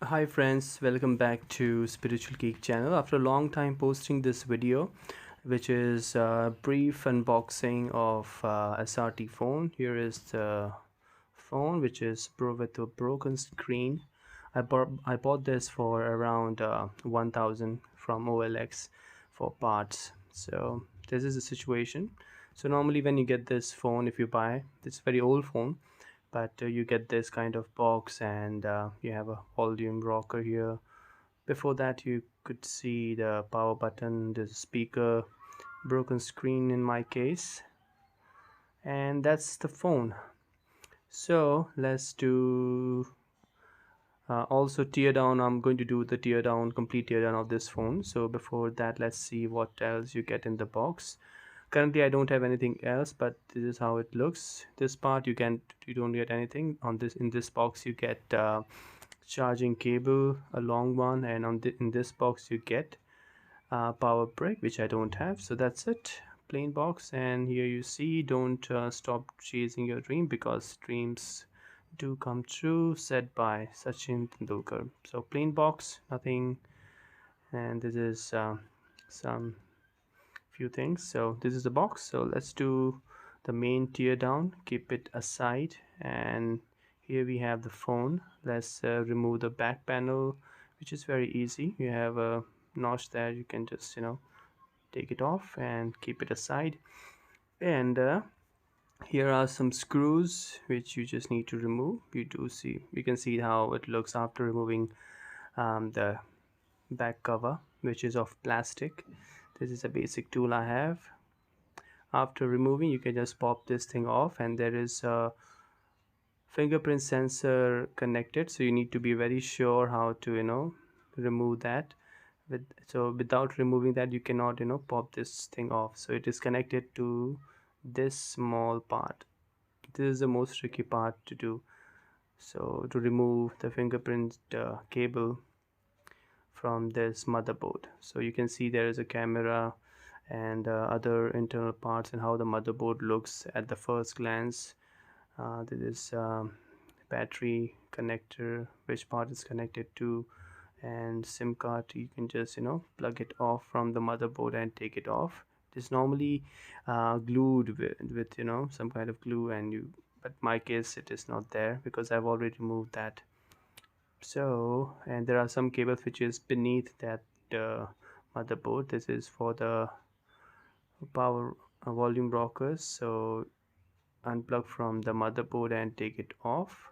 Hi friends, welcome back to Spiritual Geek channel. After a long time posting this video, which is a brief unboxing of SRT phone. Here is the phone, which is with a broken screen. I bought this for around 1000 from OLX for parts. So this is the situation. So normally when you get this phone, if you buy, it's a very old phone, but you get this kind of box, and you have a volume rocker here. Before that you could see the power button, the speaker, broken screen in my case, and that's the phone. So let's do also tear down. I'm going to do the tear down, complete tear down of this phone. So before that, let's see what else you get in the box. Currently I don't have anything else, but this is how it looks. This part you don't get anything on this. In this box you get charging cable, a long one, and in this box you get power brick, which I don't have. So that's it, plain box. And here you see, don't stop chasing your dream, because dreams do come true, said by Sachin Tendulkar. So plain box, nothing. And this is some few things. So this is the box. So let's do the main tear down, keep it aside. And here we have the phone. Let's remove the back panel, which is very easy. You have a notch there, you can just take it off and keep it aside. And here are some screws which you just need to remove. You can see how it looks after removing the back cover, which is of plastic. This is a basic tool I have. After removing, you can just pop this thing off, and there is a fingerprint sensor connected, so you need to be very sure how to remove that. So without removing that, you cannot pop this thing off. So it is connected to this small part. This is the most tricky part to do. So to remove the fingerprint cable from this motherboard, so you can see there is a camera and other internal parts, and how the motherboard looks at the first glance. There is battery connector, which part is connected to, and SIM card. You can just plug it off from the motherboard and take it off. It is normally glued with some kind of glue, but my case it is not there because I've already removed that. So, and there are some cables which is beneath that motherboard. This is for the power volume rockers. So unplug from the motherboard and take it off.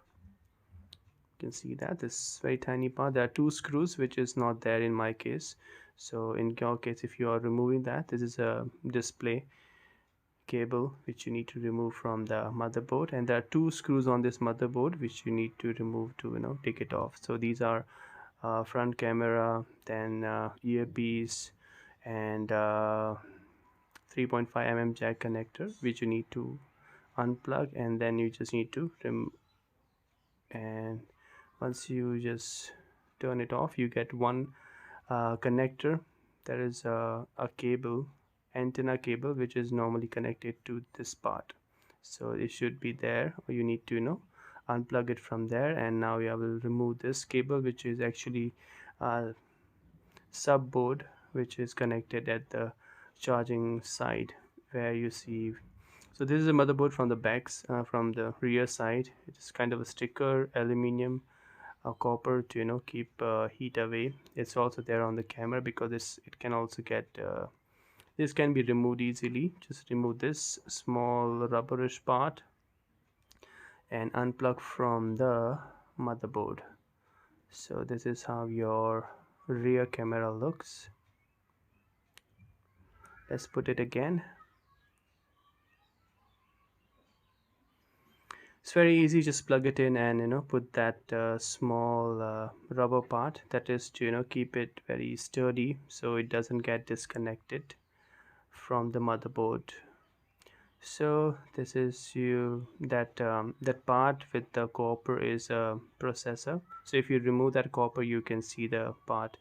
You can see that this very tiny part. There are two screws which is not there in my case. So in your case, if you are removing that, this is a display cable which you need to remove from the motherboard, and there are two screws on this motherboard which you need to remove to take it off. So these are front camera, then earpiece, and 3.5 mm jack connector, which you need to unplug, and then you just need to and once you just turn it off, you get one connector. There is a cable, antenna cable, which is normally connected to this part. So it should be there, or you need to unplug it from there. And now I will remove this cable, which is actually a sub board, which is connected at the charging side, where you see. So this is a motherboard from the backs, from the rear side. It is kind of a sticker, aluminium, copper to keep heat away. It's also there on the camera because it can also get this can be removed easily. Just remove this small rubberish part and unplug from the motherboard. So this is how your rear camera looks. Let's put it again. It's very easy. Just plug it in and put that small rubber part, that is to keep it very sturdy so it doesn't get disconnected from the motherboard. So this is that part with the copper is a processor. So if you remove that copper, you can see the part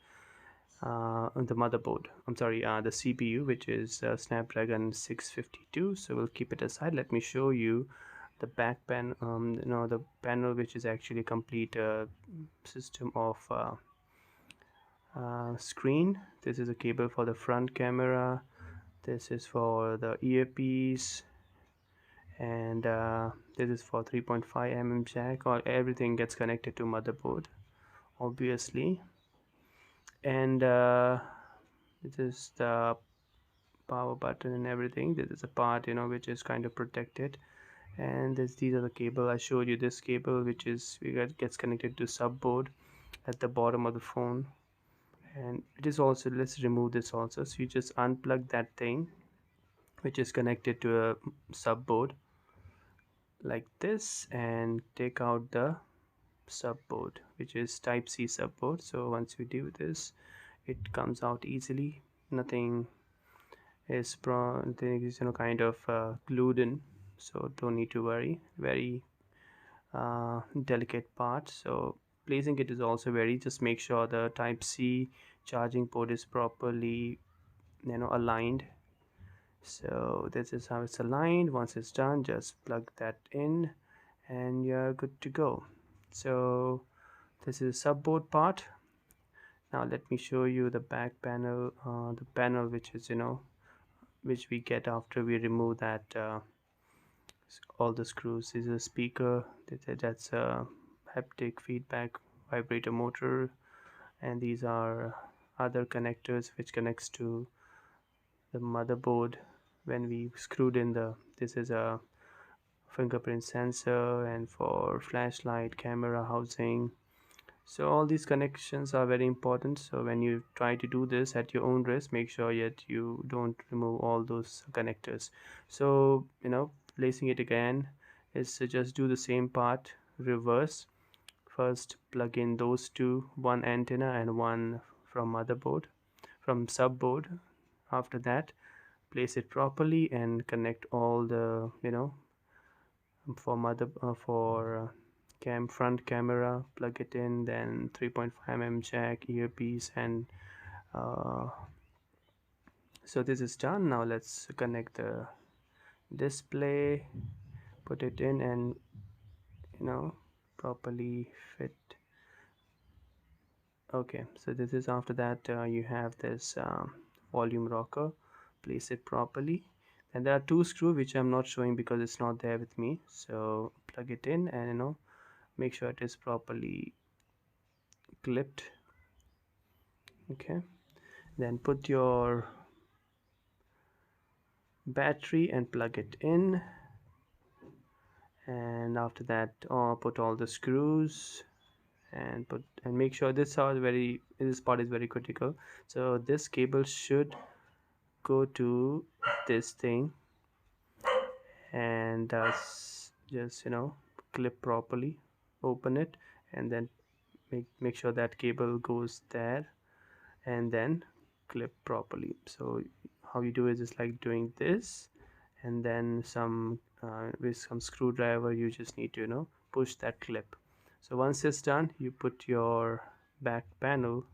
on the motherboard. I'm sorry, the CPU, which is Snapdragon 652. So we'll keep it aside. Let me show you the back pan the panel, which is actually complete system of screen. This is a cable for the front camera, this is for the earpiece, and this is for 3.5 mm jack, or everything gets connected to motherboard obviously. And this is the power button and everything. This is a part which is kind of protected, and these are the cable. I showed you this cable which is gets connected to subboard at the bottom of the phone. And it is also, let's remove this also. So you just unplug that thing which is connected to a subboard like this, and take out the subboard which is type C subboard. So once we do this, it comes out easily. Nothing is kind of glued in, so don't need to worry. Very delicate part, so placing it is also very, just make sure the type C charging port is properly aligned. So this is how it's aligned. Once it's done, just plug that in and you're good to go. So this is subboard part. Now let me show you the back panel, the panel which is which we get after we remove that all the screws. This is a speaker, that's a haptic feedback vibrator motor, and these are other connectors which connects to the motherboard. When we screwed in this is a fingerprint sensor, and for flashlight, camera housing. So all these connections are very important. So when you try to do this at your own risk, make sure that you don't remove all those connectors. So placing it again is to just do the same part reverse. First plug in those two, one antenna and one from subboard. After that, place it properly and connect all the for front camera, plug it in, then 3.5 mm jack, earpiece, and so this is done. Now let's connect the display, put it in, and properly fit. Okay, so this is after that you have this volume rocker. Place it properly, and there are two screws which I'm not showing because it's not there with me. So plug it in and make sure it is properly clipped. Okay, then put your battery and plug it in, and after that put all the screws and make sure this part is very critical. So this cable should go to this thing, and just clip properly, open it, and then make sure that cable goes there, and then clip properly. So how you do it is like doing this, and then with some screwdriver you just need to push that clip. So once it's done, you put your back panel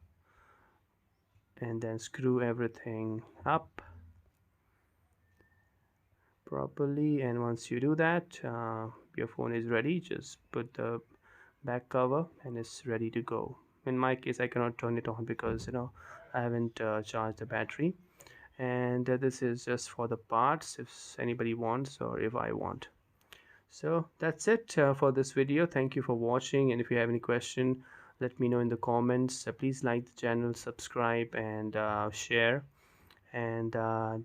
and then screw everything up properly, and once you do that, your phone is ready. Just put the back cover and it's ready to go. In my case, I cannot turn it on because I haven't charged the battery, and this is just for the parts if anybody wants or if I want. So that's it for this video. Thank you for watching, and if you have any question, let me know in the comments. Please like the channel, subscribe, and share. And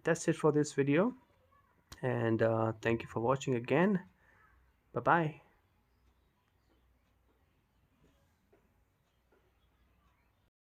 that's it for this video, and thank you for watching again. Bye bye.